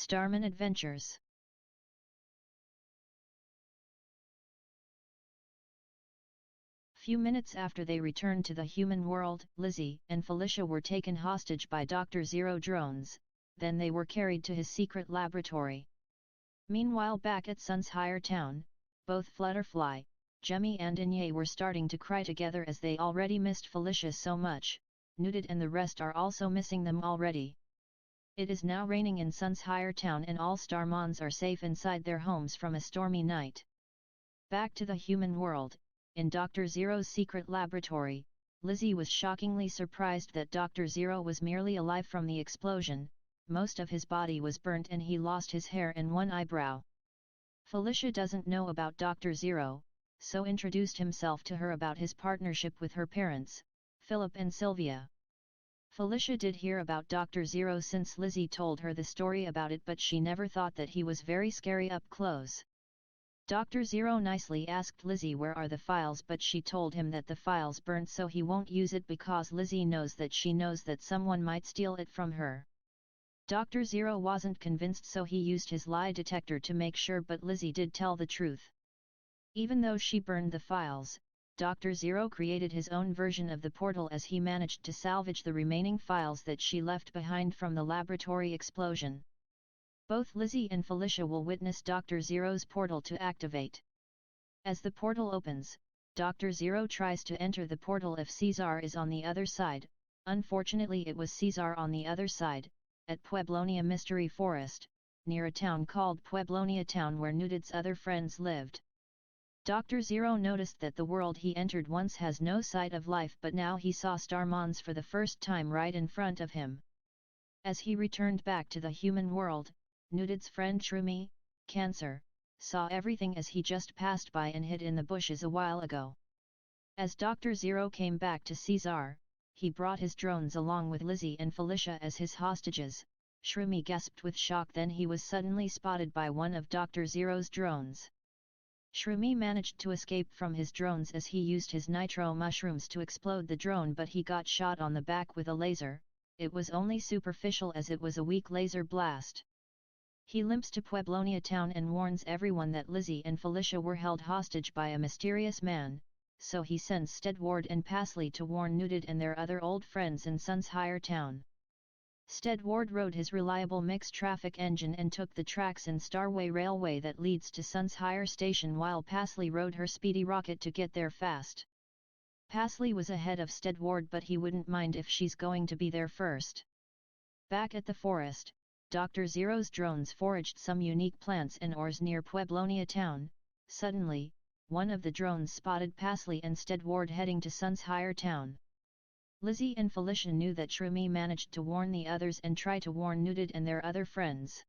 Starmon Adventures. Few minutes after they returned to the human world, Lizzie and Felicia were taken hostage by Dr. Zero drones, then they were carried to his secret laboratory. Meanwhile back at Sun's higher town, both Flutterfly, Jemmy and Inye were starting to cry together as they already missed Felicia so much. Nuded and the rest are also missing them already. It is now raining in Sun's higher town and all Starmons are safe inside their homes from a stormy night. Back to the human world, in Dr. Zero's secret laboratory, Lizzie was shockingly surprised that Dr. Zero was merely alive from the explosion. Most of his body was burnt and he lost his hair and one eyebrow. Felicia doesn't know about Dr. Zero, so introduced himself to her about his partnership with her parents, Philip and Sylvia. Felicia did hear about Dr. Zero since Lizzie told her the story about it, but she never thought that he was very scary up close. Dr. Zero nicely asked Lizzie where are the files, but she told him that the files burnt so he won't use it because Lizzie knows that she knows that someone might steal it from her. Dr. Zero wasn't convinced, so he used his lie detector to make sure, but Lizzie did tell the truth. Even though she burned the files, Dr. Zero created his own version of the portal as he managed to salvage the remaining files that she left behind from the laboratory explosion. Both Lizzie and Felicia will witness Dr. Zero's portal to activate. As the portal opens, Dr. Zero tries to enter the portal if Caesar is on the other side. Unfortunately it was Caesar on the other side, at Pueblonia Mystery Forest, near a town called Pueblonia Town where Nuded's other friends lived. Dr. Zero noticed that the world he entered once has no sight of life, but now he saw Starmons for the first time right in front of him. As he returned back to the human world, Nuded's friend Shroomy, Cancer, saw everything as he just passed by and hid in the bushes a while ago. As Dr. Zero came back to Caesar, he brought his drones along with Lizzie and Felicia as his hostages. Shroomy gasped with shock, then he was suddenly spotted by one of Dr. Zero's drones. Shroomy managed to escape from his drones as he used his nitro mushrooms to explode the drone, but he got shot on the back with a laser. It was only superficial as it was a weak laser blast. He limps to Pueblonia Town and warns everyone that Lizzie and Felicia were held hostage by a mysterious man, so he sends Stedward and Pasley to warn Nuded and their other old friends in Sun's higher town. Stedward rode his reliable mixed traffic engine and took the tracks in Starway Railway that leads to Sun's higher station, while Pasley rode her speedy rocket to get there fast. Pasley was ahead of Stedward, but he wouldn't mind if she's going to be there first. Back at the forest, Dr. Zero's drones foraged some unique plants and ores near Pueblonia Town. Suddenly, one of the drones spotted Pasley and Stedward heading to Sun's higher town. Lizzie and Felicia knew that Shroomy managed to warn the others and try to warn Nuded and their other friends.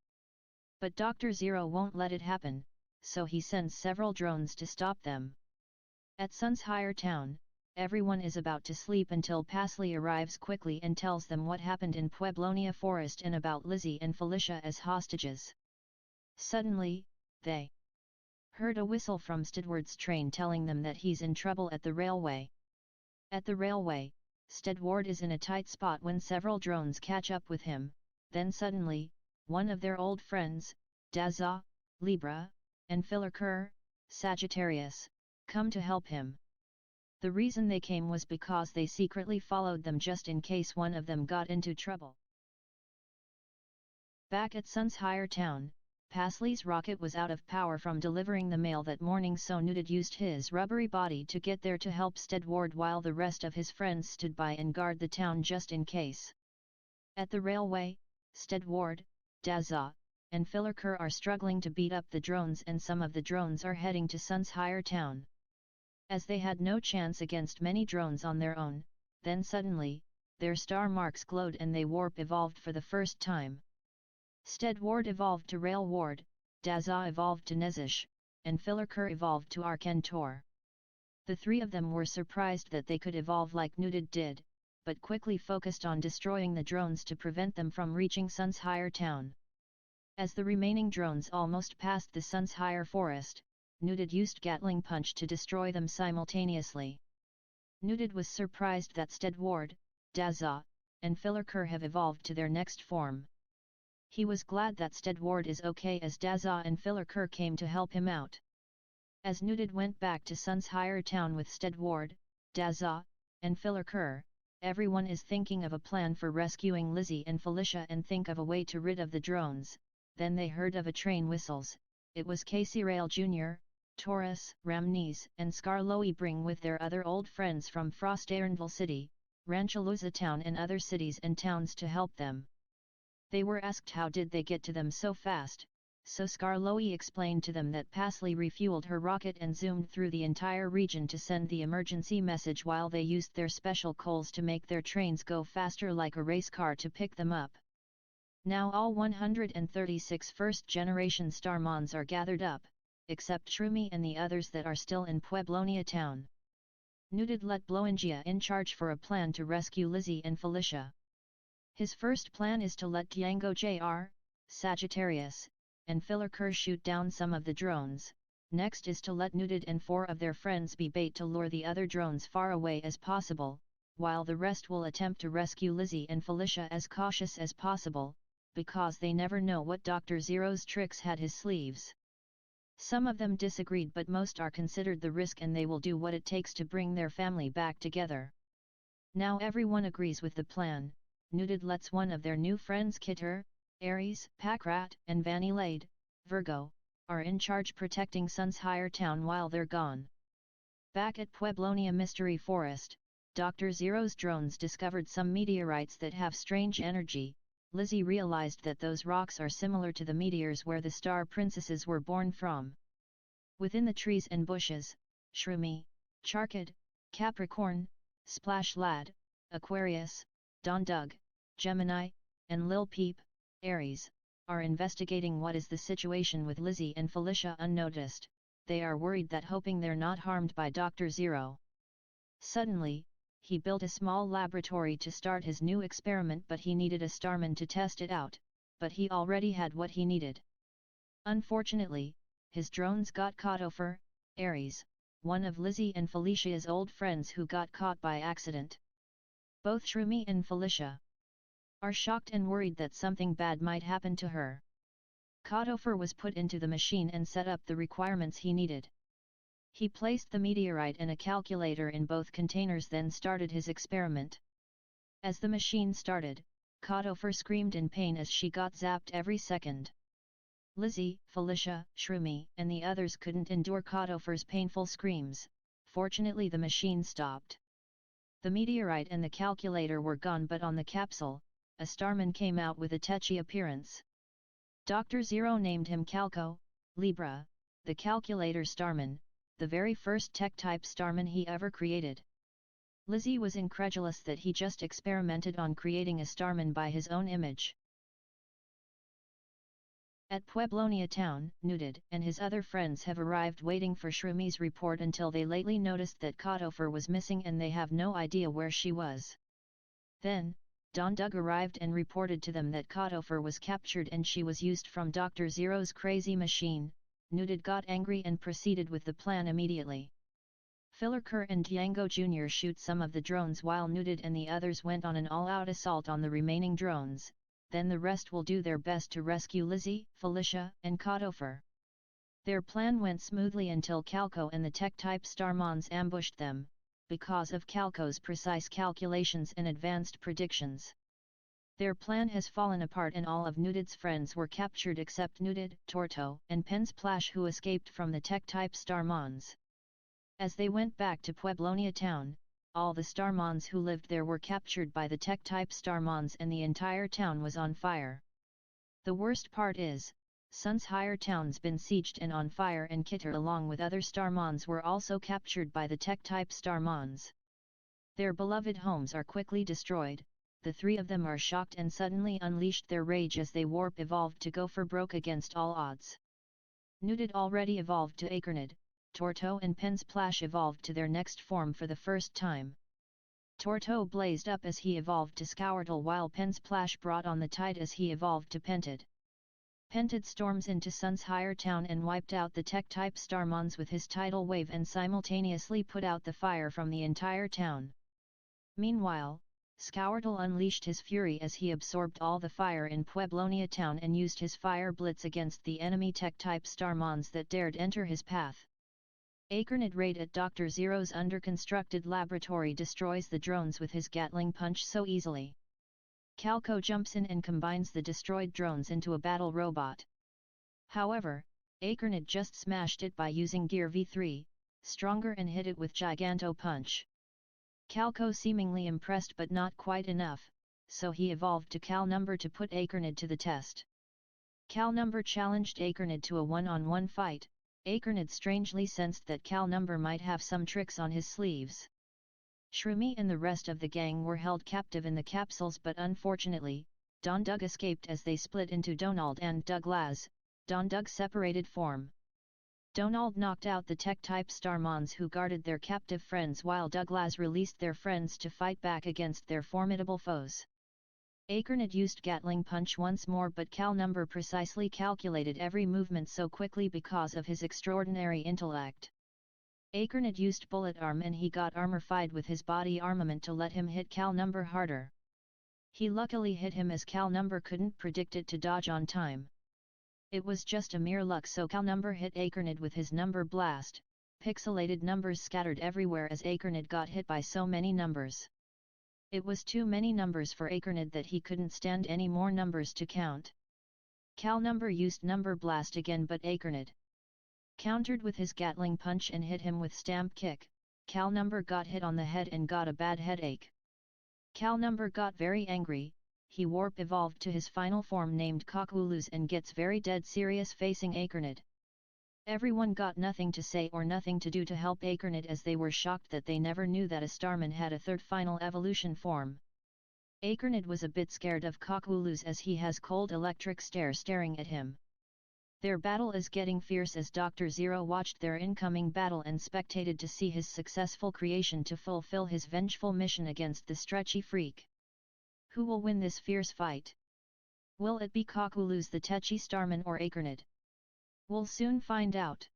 But Dr. Zero won't let it happen, so he sends several drones to stop them. At Sun's higher town, everyone is about to sleep until Pasley arrives quickly and tells them what happened in Pueblonia Forest and about Lizzie and Felicia as hostages. Suddenly, they heard a whistle from Stedward's train telling them that he's in trouble at the railway. At the railway, Stedward is in a tight spot when several drones catch up with him. Then suddenly, one of their old friends, Daza, Libra, and Fillerker, Sagittarius, come to help him. The reason they came was because they secretly followed them just in case one of them got into trouble. Back at Sun's higher town, Pasley's rocket was out of power from delivering the mail that morning, so Nuded used his rubbery body to get there to help Stedward while the rest of his friends stood by and guard the town just in case. At the railway, Stedward, Daza, and Fillerker are struggling to beat up the drones, and some of the drones are heading to Sun's higher town. As they had no chance against many drones on their own, then suddenly, their star marks glowed and they warp evolved for the first time. Stedward evolved to Railward, Daza evolved to Nezish, and Fillerker evolved to Arkentor. The three of them were surprised that they could evolve like Nuded did, but quickly focused on destroying the drones to prevent them from reaching Sun's higher town. As the remaining drones almost passed the Sun's higher forest, Nuded used Gatling Punch to destroy them simultaneously. Nuded was surprised that Stedward, Daza, and Fillerker have evolved to their next form. He was glad that Steadward is okay as Daza and Fillerker came to help him out. As Nudid went back to Sun's higher town with Steadward, Daza, and Fillerker, everyone is thinking of a plan for rescuing Lizzie and Felicia and think of a way to rid of the drones. Then they heard of a train whistles. It was Casey Rail Jr., Taurus, Ramnes, and Scarloey bring with their other old friends from Frostairndale City, Ranchaluza Town and other cities and towns to help them. They were asked how did they get to them so fast, so Scarloey explained to them that Pasley refueled her rocket and zoomed through the entire region to send the emergency message while they used their special coals to make their trains go faster like a race car to pick them up. Now all 136 first-generation Starmons are gathered up, except Shroomy and the others that are still in Pueblonia town. Nudid let Bloingia in charge for a plan to rescue Lizzie and Felicia. His first plan is to let Django Jr., Sagittarius, and Fillerker shoot down some of the drones. Next is to let Nudid and 4 of their friends be bait to lure the other drones far away as possible, while the rest will attempt to rescue Lizzie and Felicia as cautious as possible, because they never know what Dr. Zero's tricks had his sleeves. Some of them disagreed but most are considered the risk and they will do what it takes to bring their family back together. Now everyone agrees with the plan. Nudid lets one of their new friends Kitter, Aries, Packrat, and Vanillade, Virgo, are in charge protecting Sun's higher town while they're gone. Back at Pueblonia Mystery Forest, Dr. Zero's drones discovered some meteorites that have strange energy. Lizzie realized that those rocks are similar to the meteors where the star princesses were born from. Within the trees and bushes, Shroomy, Charkid, Capricorn, Splash Lad, Aquarius, Don Doug, Gemini, and Lil Peep, Aries, are investigating what is the situation with Lizzie and Felicia unnoticed. They are worried that hoping they're not harmed by Dr. Zero. Suddenly, he built a small laboratory to start his new experiment but he needed a Starmon to test it out, but he already had what he needed. Unfortunately, his drones got caught over, Aries, one of Lizzie and Felicia's old friends who got caught by accident. Both Shroomy and Felicia are shocked and worried that something bad might happen to her. Cotofer was put into the machine and set up the requirements he needed. He placed the meteorite and a calculator in both containers then started his experiment. As the machine started, Cotofer screamed in pain as she got zapped every second. Lizzie, Felicia, Shroomy, and the others couldn't endure Cotofer's painful screams. Fortunately the machine stopped. The meteorite and the calculator were gone but on the capsule, a Starman came out with a tetchy appearance. Dr. Zero named him Calco, Libra, the calculator Starman, the very first tech-type Starman he ever created. Lizzie was incredulous that he just experimented on creating a Starman by his own image. At Pueblonia town, Nudid and his other friends have arrived waiting for Shroomy's report until they lately noticed that Cotofer was missing and they have no idea where she was. Then, Don Doug arrived and reported to them that Cotofer was captured and she was used from Dr. Zero's crazy machine. Nudid got angry and proceeded with the plan immediately. Fillerker and Django Jr. shoot some of the drones while Nudid and the others went on an all-out assault on the remaining drones, then the rest will do their best to rescue Lizzie, Felicia, and Cotofer. Their plan went smoothly until Calco and the tech-type Starmons ambushed them, because of Calco's precise calculations and advanced predictions. Their plan has fallen apart and all of Nudid's friends were captured except Nudid, Torto, and Pensplash who escaped from the tech-type Starmons. As they went back to Pueblonia town, all the Starmons who lived there were captured by the tech-type Starmons and the entire town was on fire. The worst part is, Sun's higher town's been sieged and on fire and Kitter along with other Starmons were also captured by the tech-type Starmons. Their beloved homes are quickly destroyed. The 3 of them are shocked and suddenly unleashed their rage as they warp evolved to go for broke against all odds. Nudid already evolved to Acornid, Torto and Pensplash evolved to their next form for the first time. Torto blazed up as he evolved to Scourtle while Pensplash brought on the tide as he evolved to Pentid. Pentid storms into Sun's higher town and wiped out the tech-type Starmons with his tidal wave and simultaneously put out the fire from the entire town. Meanwhile, Scourtle unleashed his fury as he absorbed all the fire in Pueblonia town and used his fire blitz against the enemy tech-type Starmons that dared enter his path. Acornid raid at Dr. Zero's under-constructed laboratory destroys the drones with his Gatling punch so easily. Calco jumps in and combines the destroyed drones into a battle robot. However, Acornid just smashed it by using Gear V3, stronger, and hit it with Giganto Punch. Calco seemingly impressed but not quite enough, so he evolved to Cal Number to put Acornid to the test. Cal Number challenged Acornid to a one-on-one fight. Acornid strangely sensed that Cal Number might have some tricks on his sleeves. Shroomy and the rest of the gang were held captive in the capsules, but unfortunately, Don Doug escaped as they split into Donald and Douglas. Don Doug separated form. Donald knocked out the tech-type Starmons who guarded their captive friends, while Douglas released their friends to fight back against their formidable foes. Acornid used Gatling Punch once more, but Cal Number precisely calculated every movement so quickly because of his extraordinary intellect. Acornid used Bullet Arm and he got armorified with his body armament to let him hit Cal Number harder. He luckily hit him as Cal Number couldn't predict it to dodge on time. It was just a mere luck, so Cal Number hit Acornid with his Number Blast. Pixelated numbers scattered everywhere as Acornid got hit by so many numbers. It was too many numbers for Acornid that he couldn't stand any more numbers to count. Cal Number used Number Blast again, but Acornid countered with his Gatling Punch and hit him with Stamp Kick. Cal Number got hit on the head and got a bad headache. Cal Number got very angry. He warp evolved to his final form named Cockwooloos and gets very dead serious facing Acornid. Everyone got nothing to say or nothing to do to help Acornid, as they were shocked that they never knew that a Starmon had a third final evolution form. Acornid was a bit scared of Cockwooloos as he has cold electric stare staring at him. Their battle is getting fierce as Dr. Zero watched their incoming battle and spectated to see his successful creation to fulfill his vengeful mission against the stretchy freak. Who will win this fierce fight? Will it be Cockwooloos the tetchy Starmon or Acornid? We'll soon find out.